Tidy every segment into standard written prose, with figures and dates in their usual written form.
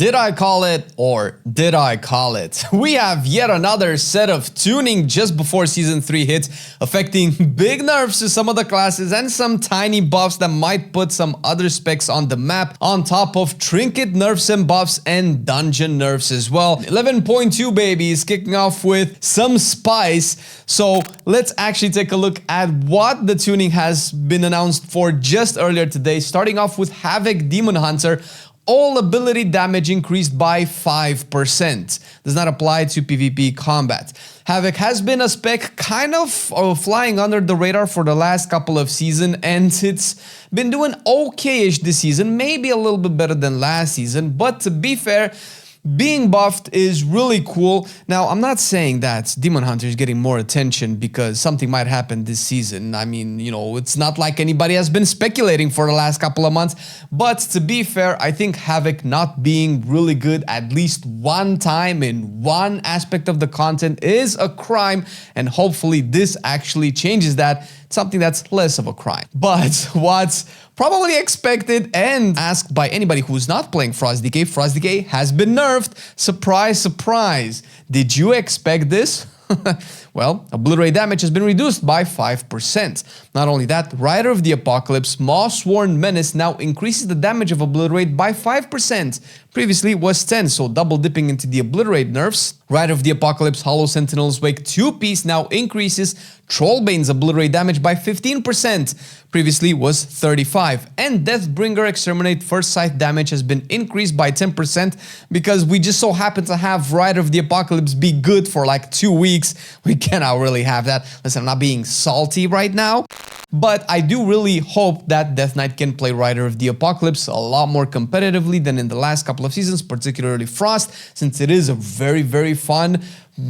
Did I call it or did I call it? We have yet another set of tuning just before Season 3 hits, affecting big nerfs to some of the classes and some tiny buffs that might put some other specs on the map, on top of Trinket nerfs and buffs and dungeon nerfs as well. 11.2 baby is kicking off with some spice, so let's actually take a look at what the tuning has been announced for just earlier today, starting off with Havoc Demon Hunter. All ability damage increased by 5%. Does not apply to PvP combat. Havoc has been a spec kind of flying under the radar for the last couple of seasons, and it's been doing okay-ish this season, maybe a little bit better than last season, but to be fair, being buffed is really cool. Now, I'm not saying that Demon Hunter is getting more attention because something might happen this season. I mean, you know, it's not like anybody has been speculating for the last couple of months. But to be fair, I think Havoc not being really good at least one time in one aspect of the content is a crime. And hopefully this actually changes that. Something that's less of a crime. But what's probably expected and asked by anybody who's not playing Frost Decay, Frost Decay has been nerfed. Surprise, surprise. Did you expect this? Well, obliterate damage has been reduced by 5%. Not only that, Rider of the Apocalypse, Moss-Worn Menace now increases the damage of obliterate by 5%. Previously was 10, so double dipping into the obliterate nerfs. Rider of the Apocalypse, Hollow Sentinel's Wake 2-piece now increases Trollbane's obliterate damage by 15%. Previously was 35. And Deathbringer Exterminate First Sight damage has been increased by 10% because we just so happen to have Rider of the Apocalypse be good for like 2 weeks. We cannot really have that. Listen, I'm not being salty right now, but I do really hope that Death Knight can play Rider of the Apocalypse a lot more competitively than in the last couple of seasons, particularly Frost, since it is a very, very fun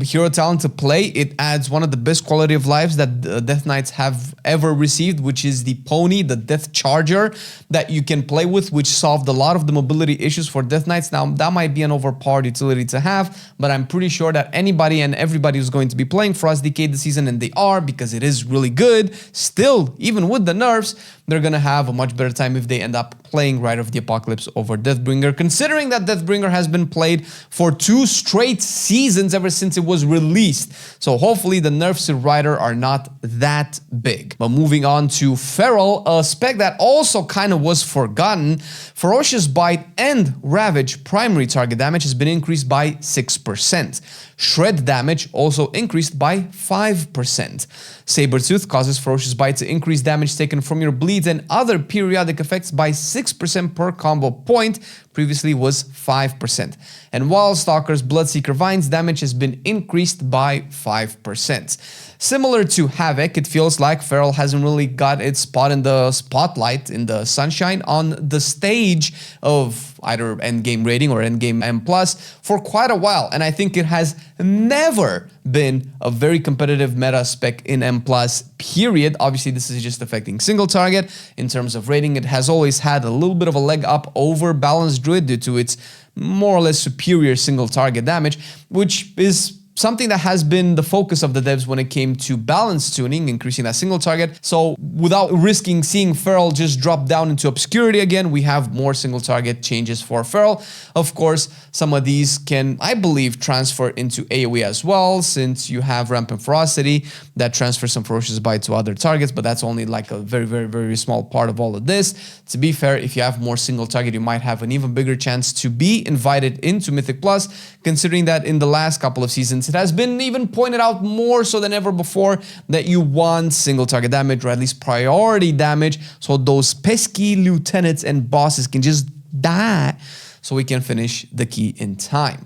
hero talent to play. It adds one of the best quality of lives that Death Knights have ever received, which is the pony, the Death Charger that you can play with, which solved a lot of the mobility issues for Death Knights. Now, that might be an overpowered utility to have, but I'm pretty sure that anybody and everybody who's going to be playing Frost Decay this season, and they are, because it is really good, still, even with the nerfs, they're gonna have a much better time if they end up playing Rider of the Apocalypse over Deathbringer, considering that Deathbringer has been played for 2 straight seasons ever since it was released. So hopefully the nerfs to Rider are not that big. But moving on to Feral, a spec that also kind of was forgotten. Ferocious Bite and Ravage primary target damage has been increased by 6%. Shred damage also increased by 5%. Sabertooth causes Ferocious Bite to increase damage taken from your bleeds and other periodic effects by 6% per combo point. Previously was 5%. And Wildstalker's Bloodseeker Vines damage has been increased by 5%. Similar to Havoc, it feels like Feral hasn't really got its spot in the spotlight, in the sunshine, on the stage of either endgame rating or endgame M+, for quite a while. And I think it has never been a very competitive meta spec in M+, period. Obviously, this is just affecting single target. In terms of rating, it has always had a little bit of a leg up over Balanced Druid due to its more or less superior single target damage, which is something that has been the focus of the devs when it came to balance tuning, increasing that single target. So without risking seeing Feral just drop down into obscurity again, we have more single target changes for Feral. Of course, some of these can, I believe, transfer into AoE as well, since you have Rampant Ferocity that transfers some Ferocious Bite to other targets, but that's only like a very, very, very small part of all of this. To be fair, if you have more single target, you might have an even bigger chance to be invited into Mythic Plus, considering that in the last couple of seasons, it has been even pointed out more so than ever before that you want single target damage, or at least priority damage, so those pesky lieutenants and bosses can just die so we can finish the key in time.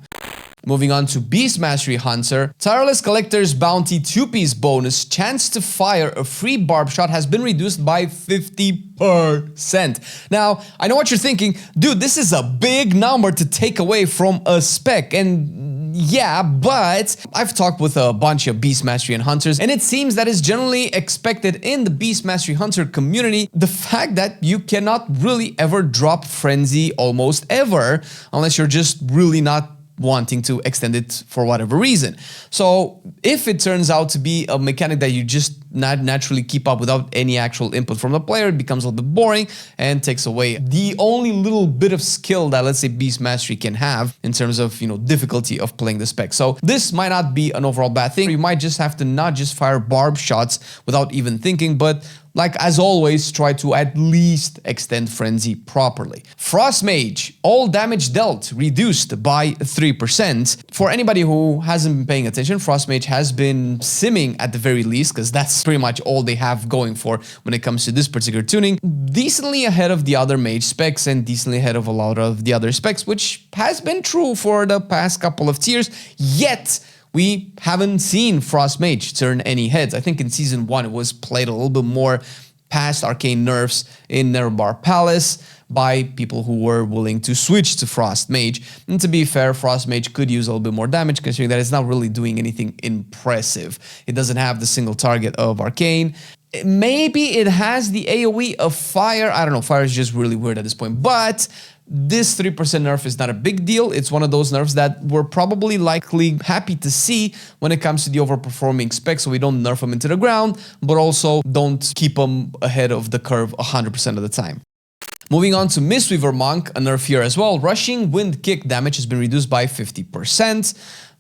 Moving on to Beast Mastery Hunter, Tireless Collector's Bounty 2-piece bonus chance to fire a free barb shot has been reduced by 50%. Now, I know what you're thinking, dude, this is a big number to take away from a spec, and yeah, but I've talked with a bunch of Beast Mastery and Hunters, and it seems that is generally expected in the Beast Mastery Hunter community, the fact that you cannot really ever drop Frenzy almost ever, unless you're just really not wanting to extend it for whatever reason. So if it turns out to be a mechanic that you just not naturally keep up without any actual input from the player, it becomes a little bit boring and takes away the only little bit of skill that, let's say, Beast Mastery can have in terms of, you know, difficulty of playing the spec. So this might not be an overall bad thing. You might just have to not just fire barb shots without even thinking, but like as always, try to at least extend Frenzy properly. Frost Mage, all damage dealt reduced by 3%. For anybody who hasn't been paying attention, Frost Mage has been simming at the very least, because that's pretty much all they have going for when it comes to this particular tuning. Decently ahead of the other Mage specs and decently ahead of a lot of the other specs, which has been true for the past couple of tiers, yet we haven't seen Frost Mage turn any heads. I think in Season 1 it was played a little bit more past arcane nerfs in Nerebar Palace by people who were willing to switch to Frost Mage. And to be fair, Frost Mage could use a little bit more damage, considering that it's not really doing anything impressive. It doesn't have the single target of arcane. Maybe it has the AoE of fire. I don't know, fire is just really weird at this point, but this 3% nerf is not a big deal. It's one of those nerfs that we're probably likely happy to see when it comes to the overperforming specs, so we don't nerf them into the ground, but also don't keep them ahead of the curve 100% of the time. Moving on to Mistweaver Monk, a nerf here as well. Rushing Wind Kick damage has been reduced by 50%.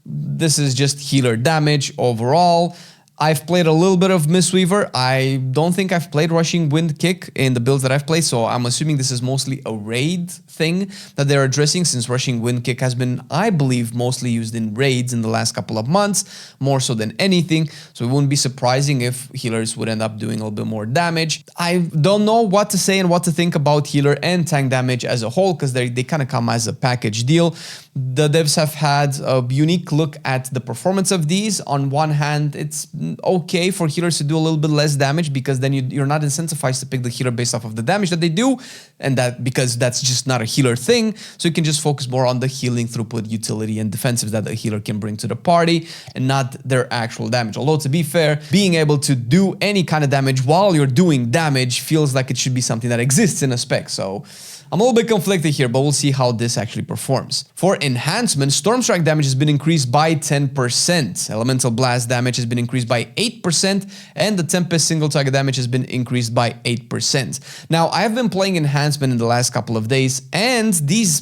This is just healer damage overall. I've played a little bit of Mistweaver. I don't think I've played Rushing Wind Kick in the builds that I've played, so I'm assuming this is mostly a raid thing that they're addressing, since Rushing Wind Kick has been, I believe, mostly used in raids in the last couple of months, more so than anything. So it wouldn't be surprising if healers would end up doing a little bit more damage. I don't know what to say and what to think about healer and tank damage as a whole, because they kind of come as a package deal. The devs have had a unique look at the performance of these. On one hand, it's okay for healers to do a little bit less damage, because then you're not incentivized to pick the healer based off of the damage that they do, and that because that's just not a healer thing, so you can just focus more on the healing throughput, utility, and defensive that the healer can bring to the party, and not their actual damage. Although, to be fair, being able to do any kind of damage while you're doing damage feels like it should be something that exists in a spec, so I'm a little bit conflicted here, but we'll see how this actually performs. For enhancement, Storm Strike damage has been increased by 10%. Elemental Blast damage has been increased by 8%, and the Tempest single target damage has been increased by 8%. Now, I have been playing enhancement in the last couple of days, and these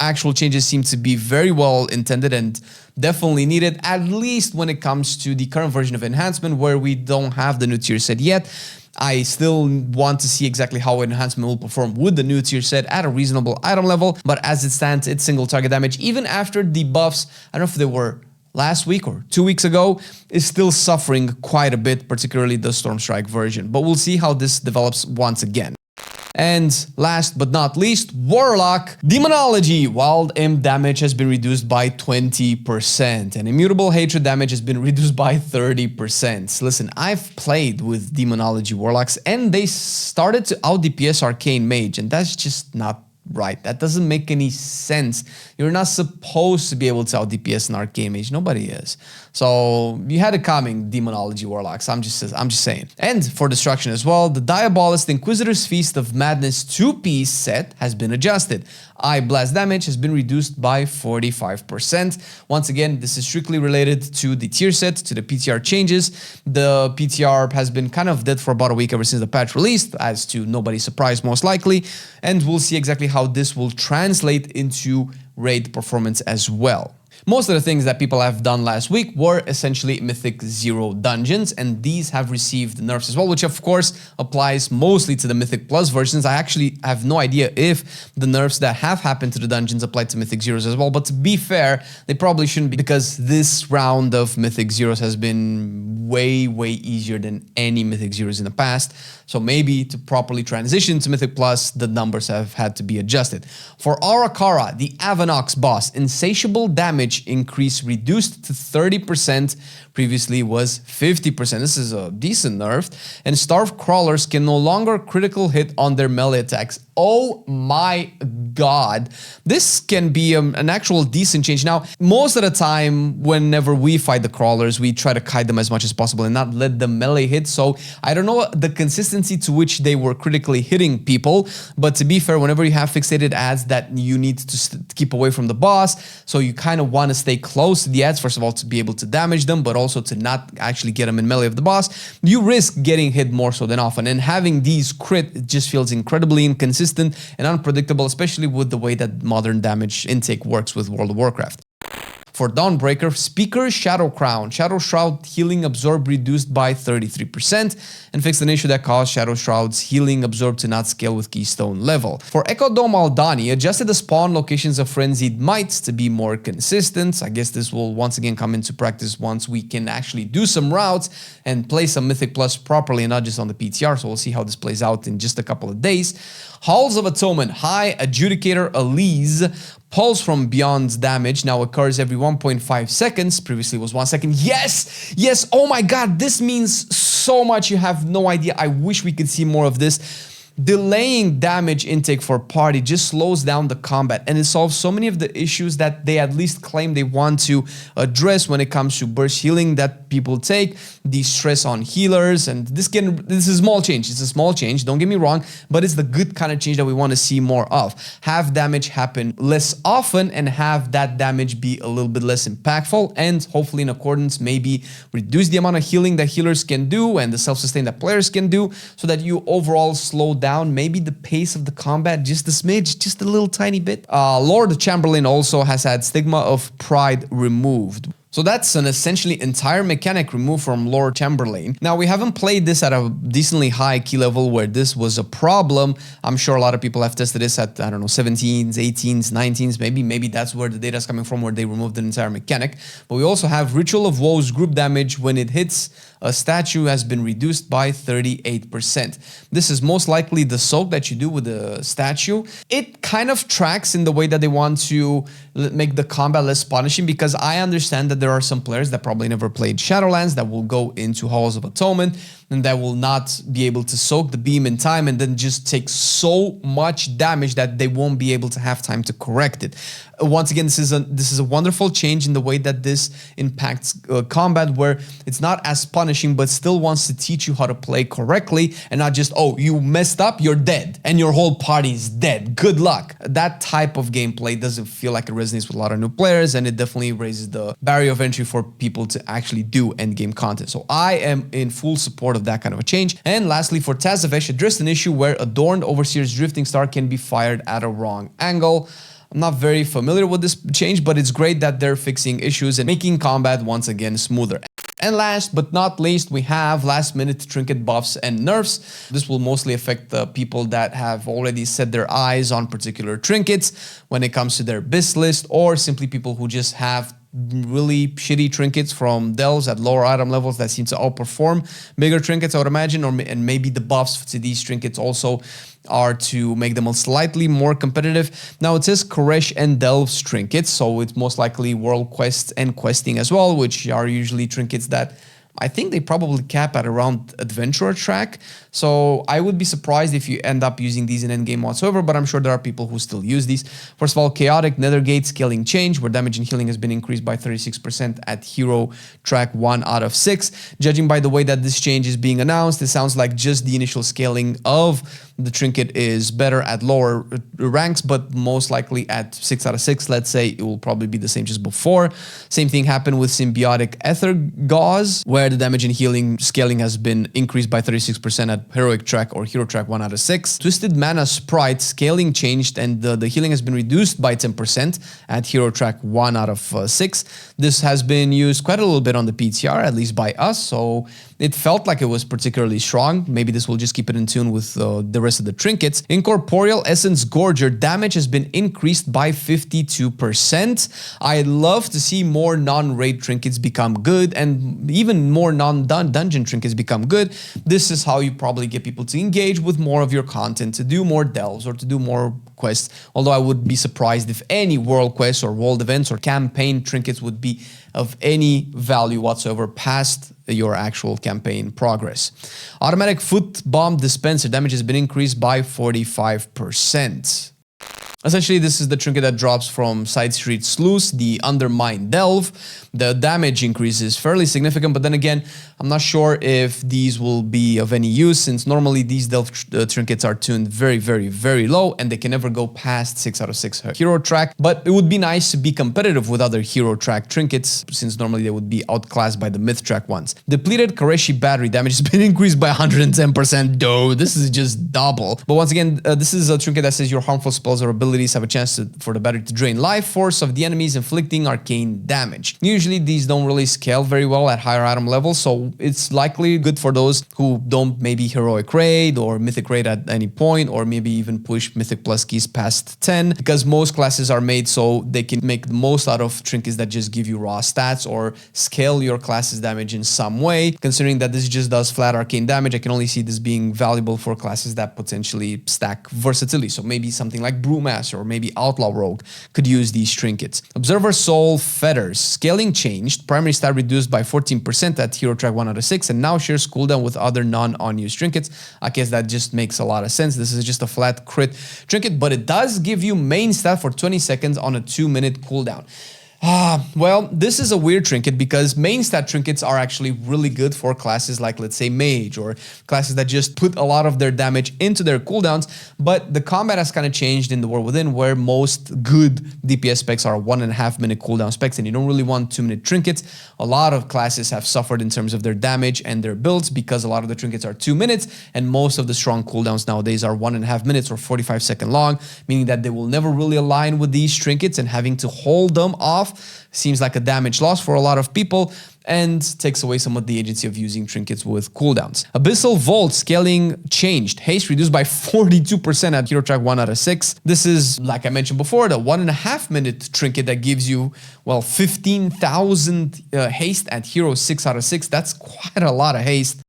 actual changes seem to be very well intended and definitely needed, at least when it comes to the current version of enhancement, where we don't have the new tier set yet. I still want to see exactly how enhancement will perform with the new tier set at a reasonable item level, but as it stands, its single target damage, even after the buffs, I don't know if they were last week or 2 weeks ago, is still suffering quite a bit, particularly the Storm Strike version, but we'll see how this develops once again. And last but not least, Warlock. Demonology Wild Imp damage has been reduced by 20%, and Immutable Hatred damage has been reduced by 30%. Listen, I've played with Demonology Warlocks, and they started to out-DPS Arcane Mage, and that's just not right. That doesn't make any sense. You're not supposed to be able to out-DPS an Arcane Mage. Nobody is. So you had it coming, Demonology Warlocks. I'm just saying. And for destruction as well, the Diabolist Inquisitor's Feast of Madness 2-piece set has been adjusted. Eye Blast damage has been reduced by 45%. Once again, this is strictly related to the tier set, to the PTR changes. The PTR has been kind of dead for about a week ever since the patch released, as to nobody's surprise most likely. And we'll see exactly how this will translate into raid performance as well. Most of the things that people have done last week were essentially Mythic 0 dungeons, and these have received nerfs as well, which of course applies mostly to the Mythic Plus versions. I actually have no idea if the nerfs that have happened to the dungeons apply to Mythic Zeros as well, but to be fair, they probably shouldn't be, because this round of Mythic Zeros has been way easier than any Mythic Zeros in the past. So maybe to properly transition to Mythic Plus, the numbers have had to be adjusted. For Arakara, the Avanox boss, insatiable damage damage increase reduced to 30%. Previously was 50%. This is a decent nerf. And Starved Crawlers can no longer critical hit on their melee attacks. Oh my god. This can be an actual decent change. Now, most of the time, whenever we fight the crawlers, we try to kite them as much as possible and not let them melee hit. So I don't know the consistency to which they were critically hitting people. But to be fair, whenever you have fixated ads that you need to keep away from the boss, so you kind of want to stay close to the ads, first of all, to be able to damage them, but also to not actually get them in melee of the boss, you risk getting hit more so than often. And having these crit, it just feels incredibly inconsistent and unpredictable, especially with the way that modern damage intake works with World of Warcraft. For Dawnbreaker, Speaker Shadow Crown. Shadow Shroud healing absorb reduced by 33% and fixed an issue that caused Shadow Shroud's healing absorb to not scale with Keystone level. For Echo Dome Aldani, adjusted the spawn locations of Frenzied Mites to be more consistent. I guess this will once again come into practice once we can actually do some routes and play some Mythic Plus properly and not just on the PTR. So we'll see how this plays out in just a couple of days. Halls of Atonement, High Adjudicator Elise. Pulse from Beyond's damage now occurs every 1.5 seconds. Previously was 1 second. Yes! Yes! Oh my god, this means so much. You have no idea. I wish we could see more of this. Delaying damage intake for party just slows down the combat, and it solves so many of the issues that they at least claim they want to address when it comes to burst healing that people take, the stress on healers, and this is a small change. It's a small change, don't get me wrong, but it's the good kind of change that we want to see more of. Have damage happen less often and have that damage be a little bit less impactful, and hopefully in accordance maybe reduce the amount of healing that healers can do and the self-sustain that players can do, so that you overall slow down maybe the pace of the combat just a smidge, just a little tiny bit. Lord Chamberlain also has had Stigma of Pride removed. So that's an essentially entire mechanic removed from Lord Chamberlain. Now, we haven't played this at a decently high key level where this was a problem. I'm sure a lot of people have tested this at, I don't know, 17s, 18s, 19s. Maybe that's where the data is coming from, where they removed the entire mechanic. But we also have Ritual of Woes group damage when it hits a statue has been reduced by 38%. This is most likely the soak that you do with the statue. It kind of tracks in the way that they want to make the combat less punishing, because I understand that there are some players that probably never played Shadowlands that will go into Halls of Atonement and that will not be able to soak the beam in time and then just take so much damage that they won't be able to have time to correct it. Once again, this is a wonderful change in the way that this impacts combat, where it's not as punishing but still wants to teach you how to play correctly and not just, oh, you messed up, you're dead and your whole party is dead, good luck. That type of gameplay doesn't feel like it resonates with a lot of new players, and it definitely raises the barrier of entry for people to actually do endgame content. So I am in full support of that kind of a change. And lastly, for Tazavesh, addressed an issue where Adorned Overseer's Drifting Star can be fired at a wrong angle. I'm not very familiar with this change, but it's great that they're fixing issues and making combat once again smoother. And last but not least, we have last minute trinket buffs and nerfs. This will mostly affect the people that have already set their eyes on particular trinkets when it comes to their BIS list, or simply people who just have really shitty trinkets from delves at lower item levels that seem to outperform bigger trinkets, I would imagine, and maybe the buffs to these trinkets also are to make them slightly more competitive. Now it says Karesh and delves trinkets, so it's most likely world quests and questing as well, which are usually trinkets that I think they probably cap at around Adventurer track. So I would be surprised if you end up using these in endgame whatsoever, but I'm sure there are people who still use these. First of all, Chaotic Nethergate scaling change, where damage and healing has been increased by 36% at hero track 1 out of 6. Judging by the way that this change is being announced, it sounds like just the initial scaling of the trinket is better at lower ranks, but most likely at 6 out of 6, let's say, it will probably be the same just before. Same thing happened with Symbiotic Ether Gauze, where the damage and healing scaling has been increased by 36% at heroic track or hero track 1 out of 6. Twisted Mana Sprite scaling changed, and the healing has been reduced by 10% at hero track 1 out of 6. This has been used quite a little bit on the PTR, at least by us, so it felt like it was particularly strong. Maybe this will just keep it in tune with the rest of the trinkets. Incorporeal Essence Gorger damage has been increased by 52%. I'd love to see more non-raid trinkets become good, and even more non-dungeon trinkets become good. This is how you probably get people to engage with more of your content, to do more delves or to do more quests, although I would be surprised if any world quests or world events or campaign trinkets would be of any value whatsoever past your actual campaign progress. Automatic foot bomb dispenser damage has been increased by 45%. Essentially, this is the trinket that drops from Side Street Sluice, the Undermine Delve. The damage increase is fairly significant, but then again, I'm not sure if these will be of any use, since normally these Delve trinkets are tuned very, very, very low, and they can never go past 6 out of 6 hero track. But it would be nice to be competitive with other hero track trinkets, since normally they would be outclassed by the myth track ones. Depleted Karesh battery damage has been increased by 110%. Dude, this is just double. But once again, this is a trinket that says your harmful spells or abilities have a chance for the battery to drain life force of the enemies, inflicting arcane damage. Usually these don't really scale very well at higher item levels, so it's likely good for those who don't maybe heroic raid or mythic raid at any point, or maybe even push mythic plus keys past 10, because most classes are made so they can make the most out of trinkets that just give you raw stats or scale your class's damage in some way. Considering that this just does flat arcane damage, I can only see this being valuable for classes that potentially stack versatility, so maybe something like Brewmaster or maybe Outlaw Rogue could use these trinkets. Observer Soul Feathers. Scaling changed. Primary stat reduced by 14% at hero track 1 out of 6 and now shares cooldown with other non-on-use trinkets. I guess that just makes a lot of sense. This is just a flat crit trinket, but it does give you main stat for 20 seconds on a 2-minute cooldown. Well, this is a weird trinket because main stat trinkets are actually really good for classes like, let's say, Mage, or classes that just put a lot of their damage into their cooldowns, but the combat has kind of changed in the World Within, where most good DPS specs are 1.5 minute cooldown specs, and you don't really want 2-minute trinkets. A lot of classes have suffered in terms of their damage and their builds because a lot of the trinkets are 2 minutes, and most of the strong cooldowns nowadays are 1.5 minutes or 45-second long, meaning that they will never really align with these trinkets, and having to hold them off seems like a damage loss for a lot of people and takes away some of the agency of using trinkets with cooldowns. Abyssal Vault scaling changed. Haste reduced by 42% at hero track 1 out of 6. This is, like I mentioned before, the 1.5 minute trinket that gives you, well, 15,000 haste at hero 6 out of 6. That's quite a lot of haste.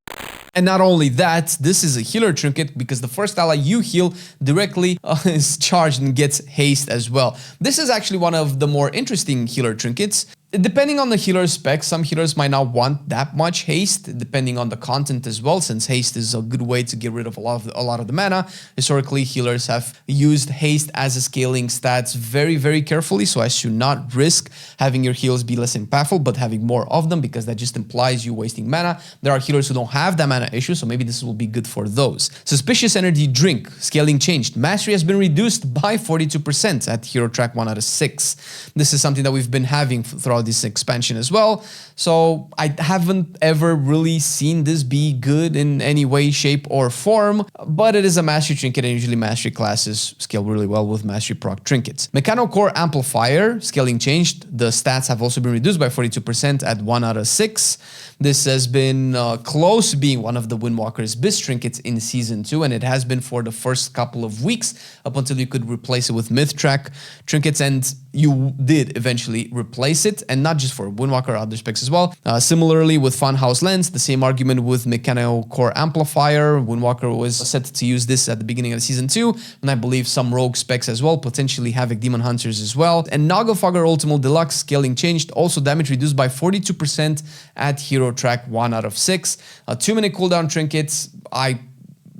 And not only that, this is a healer trinket because the first ally you heal directly is charged and gets haste as well. This is actually one of the more interesting healer trinkets. Depending on the healer spec, some healers might not want that much haste, depending on the content as well, since haste is a good way to get rid of a lot of the mana. Historically, healers have used haste as a scaling stats very, very carefully, so as to not risk having your heals be less impactful, but having more of them, because that just implies you wasting mana. There are healers who don't have that mana issue, so maybe this will be good for those. Suspicious Energy Drink, scaling changed. Mastery has been reduced by 42% at hero track 1 out of 6. This is something that we've been having throughout this expansion as well, so I haven't ever really seen this be good in any way, shape, or form, but it is a mastery trinket, and usually mastery classes scale really well with mastery proc trinkets. Mechano Core Amplifier, scaling changed. The stats have also been reduced by 42% at 1 out of 6. This has been close to being one of the Windwalker's best trinkets in Season 2, and it has been for the first couple of weeks, up until you could replace it with Myth Track trinkets, and you did eventually replace it, and not just for Windwalker, other specs as well. Similarly with Funhouse Lens, the same argument with Mechano Core Amplifier. Windwalker was set to use this at the beginning of Season 2, and I believe some rogue specs as well, potentially Havoc Demon Hunters as well. And Nagelfogger Ultimate Deluxe, scaling changed, also damage reduced by 42% at hero track 1 out of 6. 2-minute cooldown trinkets, I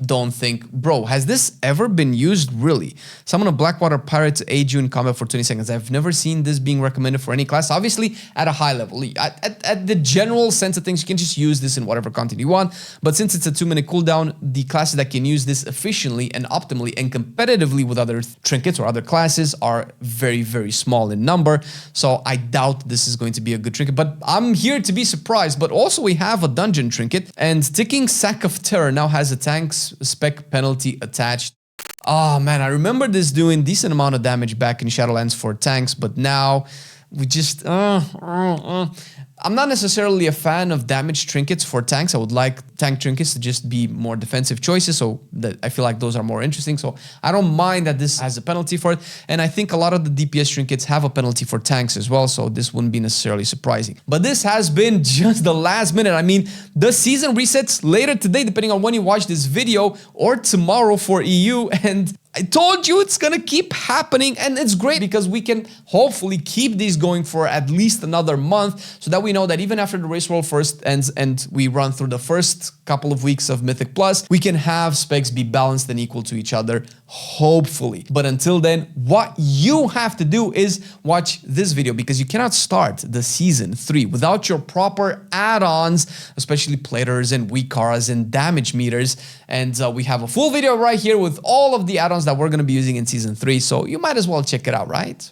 don't think, bro, has this ever been used really? Summon a Blackwater Pirate to aid you in combat for 20 seconds. I've never seen this being recommended for any class, obviously at a high level. At the general sense of things, you can just use this in whatever content you want, but since it's a 2-minute cooldown, the classes that can use this efficiently and optimally and competitively with other trinkets or other classes are very, very small in number, so I doubt this is going to be a good trinket, but I'm here to be surprised. But also we have a dungeon trinket, and Ticking Sack of Terror now has a tank's spec penalty attached. Oh man, I remember this doing decent amount of damage back in Shadowlands for tanks, but now we just I'm not necessarily a fan of damage trinkets for tanks. I would like tank trinkets to just be more defensive choices, so that I feel like those are more interesting. So I don't mind that this has a penalty for it, and I think a lot of the DPS trinkets have a penalty for tanks as well, so this wouldn't be necessarily surprising. But this has been just the last minute. I mean, the season resets later today, depending on when you watch this video, or tomorrow for EU, and I told you it's gonna keep happening, and it's great because we can hopefully keep these going for at least another month so that we know that even after the Race World first ends and we run through the first couple of weeks of Mythic Plus, we can have specs be balanced and equal to each other, hopefully. But until then, what you have to do is watch this video because you cannot start the Season 3 without your proper add-ons, especially platers and weak auras and damage meters. And we have a full video right here with all of the add-ons that we're going to be using in Season 3, so you might as well check it out, right?